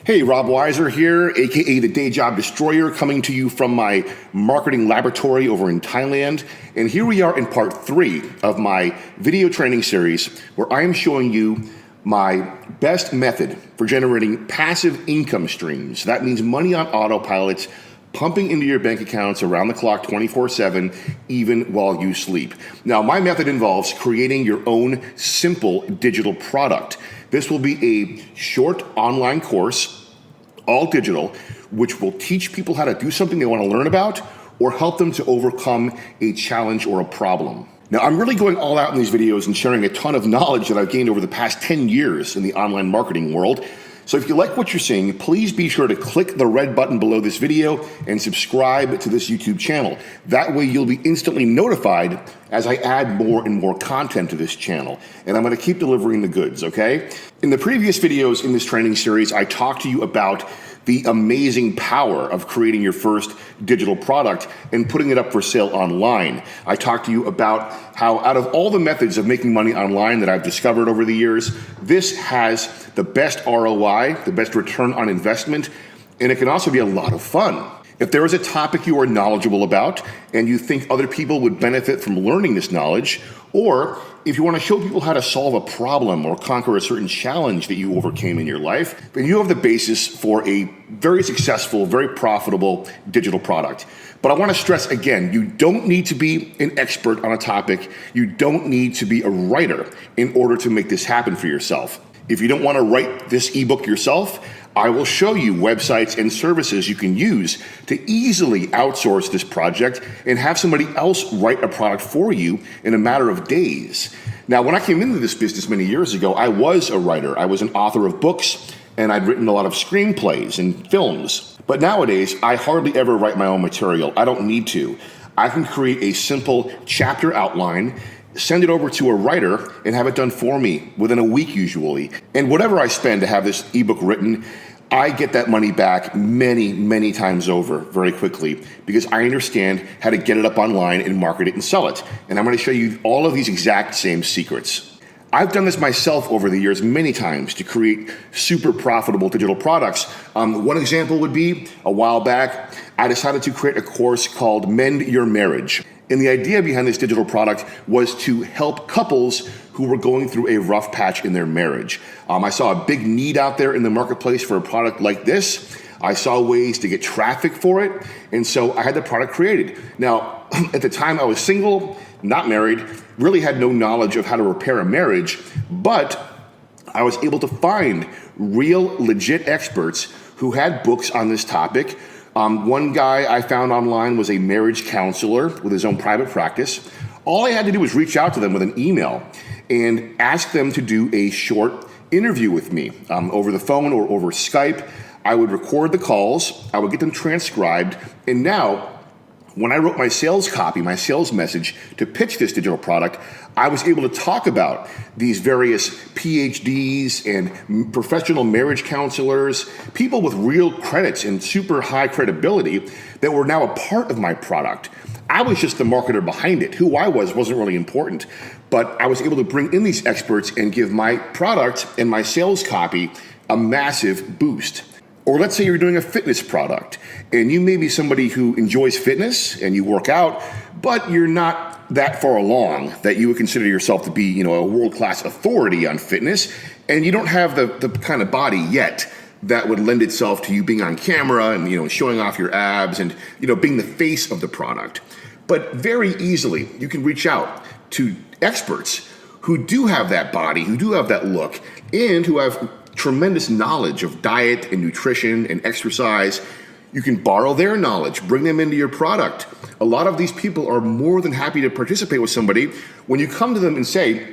Hey, Rob Weiser here, aka the Day Job Destroyer, coming to you from my marketing laboratory over in Thailand. And here we are in part 3 of my video training series, where I am showing you my best method for generating passive income streams. That means money on autopilot, pumping into your bank accounts around the clock 24/7, even while you sleep. Now, my method involves creating your own simple digital product. This will be a short online course, all digital, which will teach people how to do something they want to learn about or help them to overcome a challenge or a problem. Now, I'm really going all out in these videos and sharing a ton of knowledge that I've gained over the past 10 years in the online marketing world. So if you like what you're seeing, please be sure to click the red button below this video and subscribe to this YouTube channel. That way you'll be instantly notified as I add more and more content to this channel. And I'm going to keep delivering the goods, okay? In the previous videos in this training series, I talked to you about the amazing power of creating your first digital product and putting it up for sale online. I talked to you about how out of all the methods of making money online that I've discovered over the years, this has the best ROI, the best return on investment, and it can also be a lot of fun. If there is a topic you are knowledgeable about and you think other people would benefit from learning this knowledge, or if you want to show people how to solve a problem or conquer a certain challenge that you overcame in your life, then you have the basis for a very successful, very profitable digital product. But I want to stress again, you don't need to be an expert on a topic. You don't need to be a writer in order to make this happen for yourself. If you don't want to write this ebook yourself, I will show you websites and services you can use to easily outsource this project and have somebody else write a product for you in a matter of days. Now, when I came into this business many years ago, I was a writer. I was an author of books, and I'd written a lot of screenplays and films. But nowadays, I hardly ever write my own material. I don't need to. I can create a simple chapter outline, send it over to a writer, and have it done for me within a week usually. And whatever I spend to have this ebook written, I get that money back many, many times over very quickly because I understand how to get it up online and market it and sell it. And I'm going to show you all of these exact same secrets. I've done this myself over the years many times to create super profitable digital products. One example would be a while back, I decided to create a course called Mend Your Marriage. And the idea behind this digital product was to help couples who were going through a rough patch in their marriage. I saw a big need out there in the marketplace for a product like this. I saw ways to get traffic for it, and so I had the product created. Now, at the time I was single, not married, really had no knowledge of how to repair a marriage, but I was able to find real, legit experts who had books on this topic. One guy I found online was a marriage counselor with his own private practice. All I had to do was reach out to them with an email and ask them to do a short interview with me over the phone or over Skype. I would record the calls, I would get them transcribed, and now when I wrote my sales copy, my sales message to pitch this digital product, I was able to talk about these various PhDs and professional marriage counselors, people with real credits and super high credibility that were now a part of my product. I was just the marketer behind it. Who I was wasn't really important, but I was able to bring in these experts and give my product and my sales copy a massive boost. Or let's say you're doing a fitness product and you may be somebody who enjoys fitness and you work out, but you're not that far along that you would consider yourself to be, a world-class authority on fitness, and you don't have the kind of body yet that would lend itself to you being on camera and, showing off your abs and, being the face of the product. But very easily, you can reach out to experts who do have that body, who do have that look, and who have tremendous knowledge of diet and nutrition and exercise. You can borrow their knowledge, bring them into your product. A lot of these people are more than happy to participate with somebody when you come to them and say,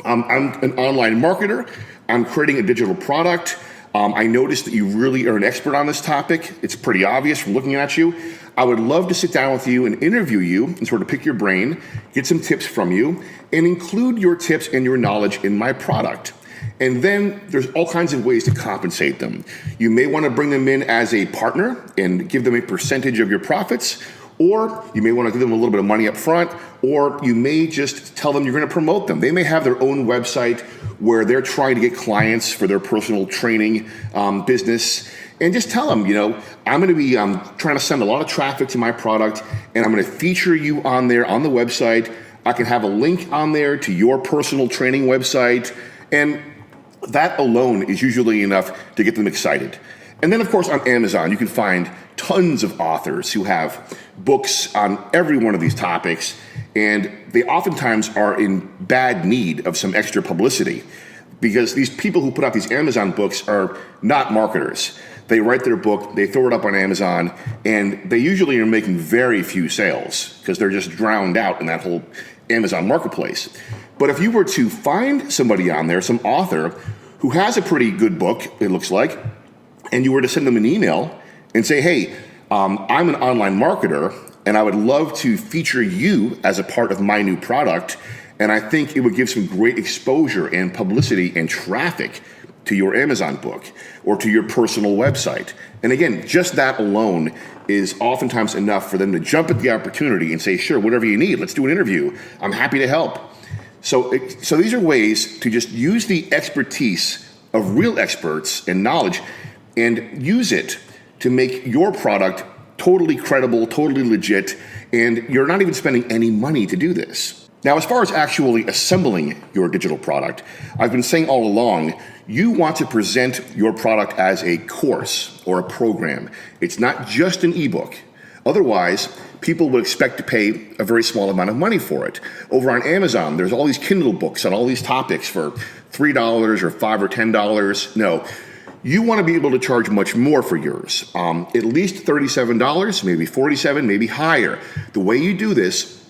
I'm an online marketer, I'm creating a digital product, I noticed that you really are an expert on this topic. It's pretty obvious from looking at you. I would love to sit down with you and interview you and sort of pick your brain, get some tips from you, and include your tips and your knowledge in my product. And then there's all kinds of ways to compensate them. You may want to bring them in as a partner and give them a percentage of your profits, Or you may want to give them a little bit of money up front, or you may just tell them you're going to promote them. They may have their own website where they're trying to get clients for their personal training business. And just tell them, I'm going to be trying to send a lot of traffic to my product, and I'm going to feature you on there on the website. I can have a link on there to your personal training website. And that alone is usually enough to get them excited. And then, of course, on Amazon, you can find tons of authors who have books on every one of these topics, and they oftentimes are in bad need of some extra publicity because these people who put out these Amazon books are not marketers. They write their book, they throw it up on Amazon, and they usually are making very few sales because they're just drowned out in that whole Amazon marketplace. But if you were to find somebody on there, some author who has a pretty good book, it looks like, and you were to send them an email and say, hey, I'm an online marketer, and I would love to feature you as a part of my new product, and I think it would give some great exposure and publicity and traffic to your Amazon book or to your personal website. And again, just that alone is oftentimes enough for them to jump at the opportunity and say, sure, whatever you need, let's do an interview. I'm happy to help. So these are ways to just use the expertise of real experts and knowledge and use it to make your product totally credible, totally legit, and you're not even spending any money to do this. Now, as far as actually assembling your digital product, I've been saying all along, you want to present your product as a course or a program. It's not just an ebook. Otherwise, people would expect to pay a very small amount of money for it. Over on Amazon, there's all these Kindle books on all these topics for $3 or $5 or $10. No, you want to be able to charge much more for yours. At least $37, maybe $47, maybe higher. The way you do this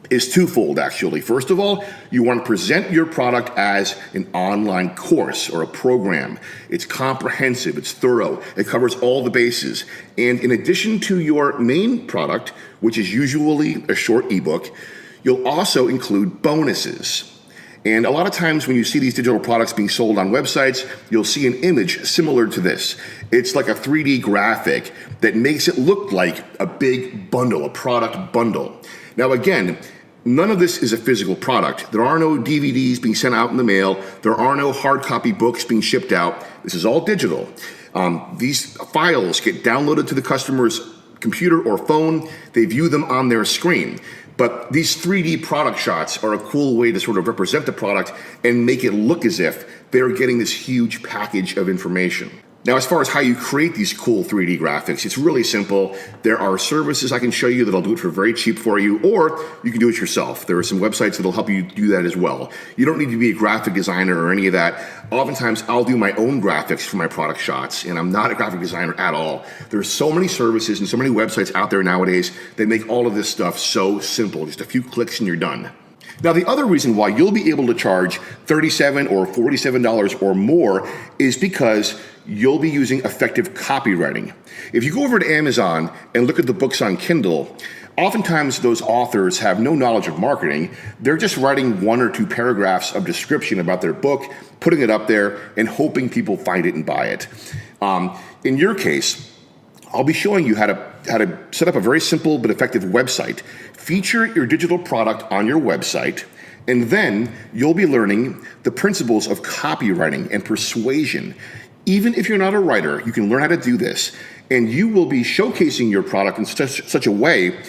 is twofold, actually. First of all, you want to present your product as an online course or a program. It's comprehensive, it's thorough, it covers all the bases. And in addition to your main product, which is usually a short ebook, you'll also include bonuses. And a lot of times when you see these digital products being sold on websites, you'll see an image similar to this. It's like a 3D graphic that makes it look like a big bundle, a product bundle. Now again, none of this is a physical product. There are no DVDs being sent out in the mail. There are no hard copy books being shipped out. This is all digital. These files get downloaded to the customer's computer or phone. They view them on their screen. But these 3D product shots are a cool way to sort of represent the product and make it look as if they're getting this huge package of information. Now, as far as how you create these cool 3D graphics, it's really simple. There are services I can show you that'll do it for very cheap for you, or you can do it yourself. There are some websites that'll help you do that as well. You don't need to be a graphic designer or any of that. Oftentimes, I'll do my own graphics for my product shots, and I'm not a graphic designer at all. There's so many services and so many websites out there nowadays that make all of this stuff so simple. Just a few clicks and you're done. Now, the other reason why you'll be able to charge $37 or $47 or more is because you'll be using effective copywriting. If you go over to Amazon and look at the books on Kindle, oftentimes those authors have no knowledge of marketing. They're just writing 1 or 2 paragraphs of description about their book, putting it up there, and hoping people find it and buy it. In your case, I'll be showing you how to set up a very simple but effective website. Feature your digital product on your website, and then you'll be learning the principles of copywriting and persuasion. Even if you're not a writer, you can learn how to do this, and you will be showcasing your product in such a way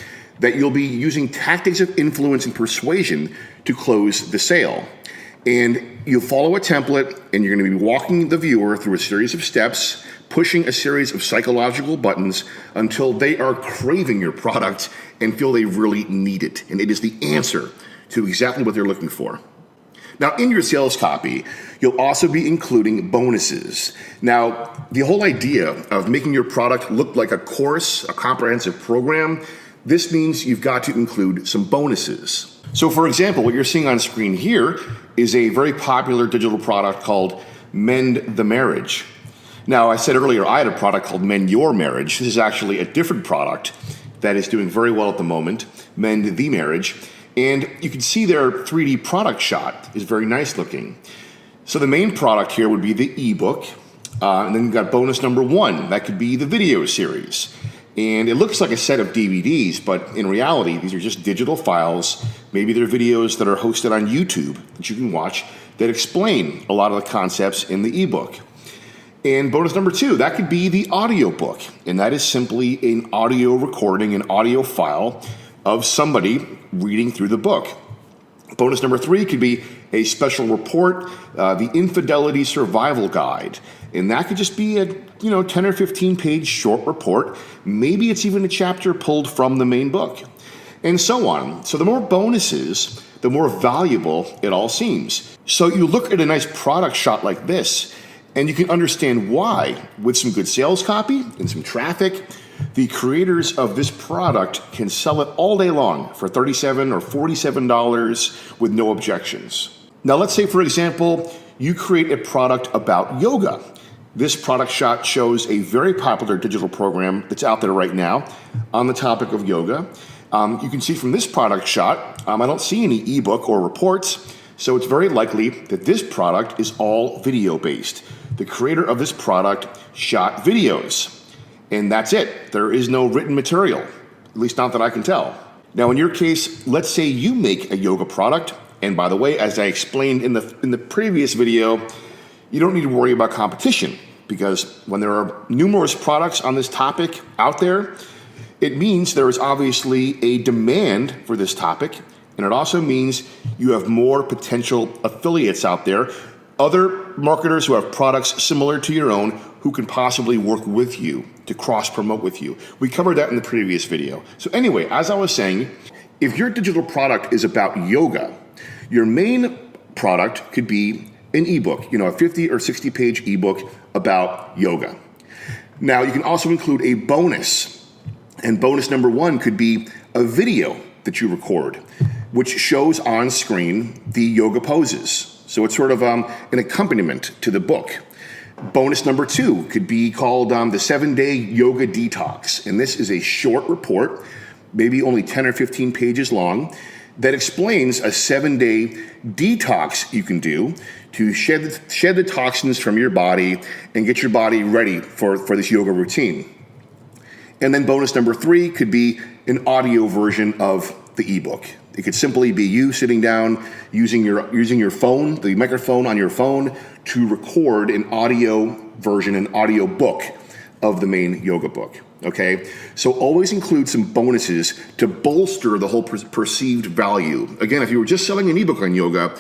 that you'll be using tactics of influence and persuasion to close the sale. And you'll follow a template, and you're going to be walking the viewer through a series of steps, pushing a series of psychological buttons until they are craving your product and feel they really need it. And it is the answer to exactly what they're looking for. Now, in your sales copy, you'll also be including bonuses. Now, the whole idea of making your product look like a course, a comprehensive program, this means you've got to include some bonuses. So, for example, what you're seeing on screen here is a very popular digital product called Mend the Marriage. Now, I said earlier I had a product called Mend Your Marriage. This is actually a different product that is doing very well at the moment, Mend the Marriage. And you can see their 3D product shot is very nice looking. So the main product here would be the ebook, and then you've got bonus number 1. That could be the video series. And it looks like a set of DVDs, but in reality, these are just digital files. Maybe they're videos that are hosted on YouTube that you can watch that explain a lot of the concepts in the ebook. And bonus number 2, that could be the audiobook. And that is simply an audio recording, an audio file of somebody reading through the book. Bonus number 3 could be a special report, the Infidelity Survival Guide. And that could just be a 10 or 15 page short report. Maybe it's even a chapter pulled from the main book, and so on. So the more bonuses, the more valuable it all seems. So you look at a nice product shot like this, and you can understand why, with some good sales copy and some traffic, the creators of this product can sell it all day long for $37 or $47 with no objections. Now let's say, for example, you create a product about yoga. This product shot shows a very popular digital program that's out there right now on the topic of yoga. You can see from this product shot, I don't see any ebook or reports, so it's very likely that this product is all video based. The creator of this product shot videos, and that's it. There is no written material, at least not that I can tell. Now in your case, let's say you make a yoga product, and by the way, as I explained in the previous video, you don't need to worry about competition, because when there are numerous products on this topic out there, it means there is obviously a demand for this topic, and it also means you have more potential affiliates out there, other marketers who have products similar to your own who can possibly work with you to cross-promote with you. We covered that in the previous video. So anyway, as I was saying, if your digital product is about yoga, your main product could be an ebook, a 50 or 60 page ebook about yoga. Now you can also include a bonus, and bonus number 1 could be a video that you record, which shows on screen the yoga poses. So it's sort of an accompaniment to the book. Bonus number 2 could be called the 7-Day Yoga Detox, and this is a short report, maybe only 10 or 15 pages long, that explains a 7-day detox you can do to shed the toxins from your body and get your body ready for this yoga routine. And then bonus number 3 could be an audio version of the ebook. It could simply be you sitting down using your phone, the microphone on your phone, to record an audio version, an audio book of the main yoga book. Okay, so always include some bonuses to bolster the whole perceived value. Again, if you were just selling an ebook on yoga,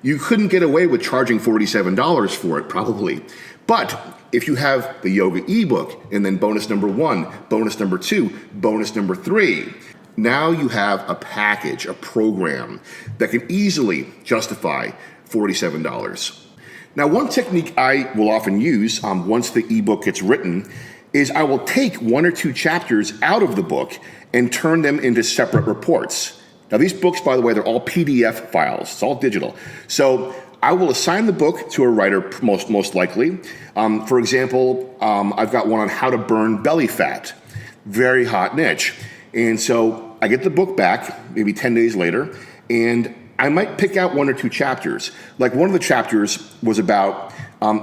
you couldn't get away with charging $47 for it, probably. But if you have the yoga ebook, and then bonus number 1, bonus number 2, bonus number 3, now you have a package, a program that can easily justify $47. Now, one technique I will often use once the ebook gets written is I will take 1 or 2 chapters out of the book and turn them into separate reports. Now, these books, by the way, they're all PDF files. It's all digital. So I will assign the book to a writer, most likely. For example, I've got one on how to burn belly fat. Very hot niche. And so I get the book back maybe 10 days later, and I might pick out 1 or 2 chapters. Like one of the chapters was about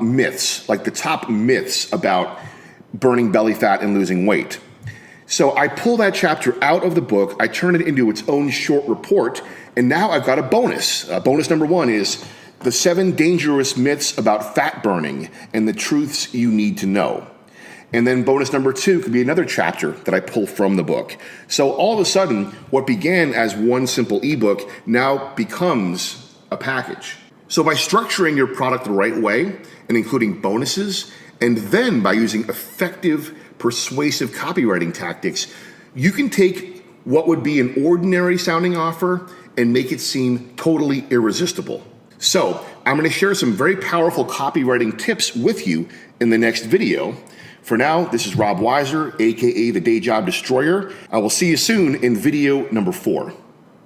myths, like the top myths about burning belly fat and losing weight. So I pull that chapter out of the book, I turn it into its own short report, and now I've got a bonus. Bonus number 1 is the 7 dangerous myths about fat burning and the truths you need to know. And then bonus number 2 could be another chapter that I pull from the book. So all of a sudden, what began as one simple ebook now becomes a package. So by structuring your product the right way and including bonuses, and then by using effective, persuasive copywriting tactics, you can take what would be an ordinary sounding offer and make it seem totally irresistible. So I'm going to share some very powerful copywriting tips with you in the next video. For now, this is Rob Weiser, aka the Day Job Destroyer. I will see you soon in video number 4.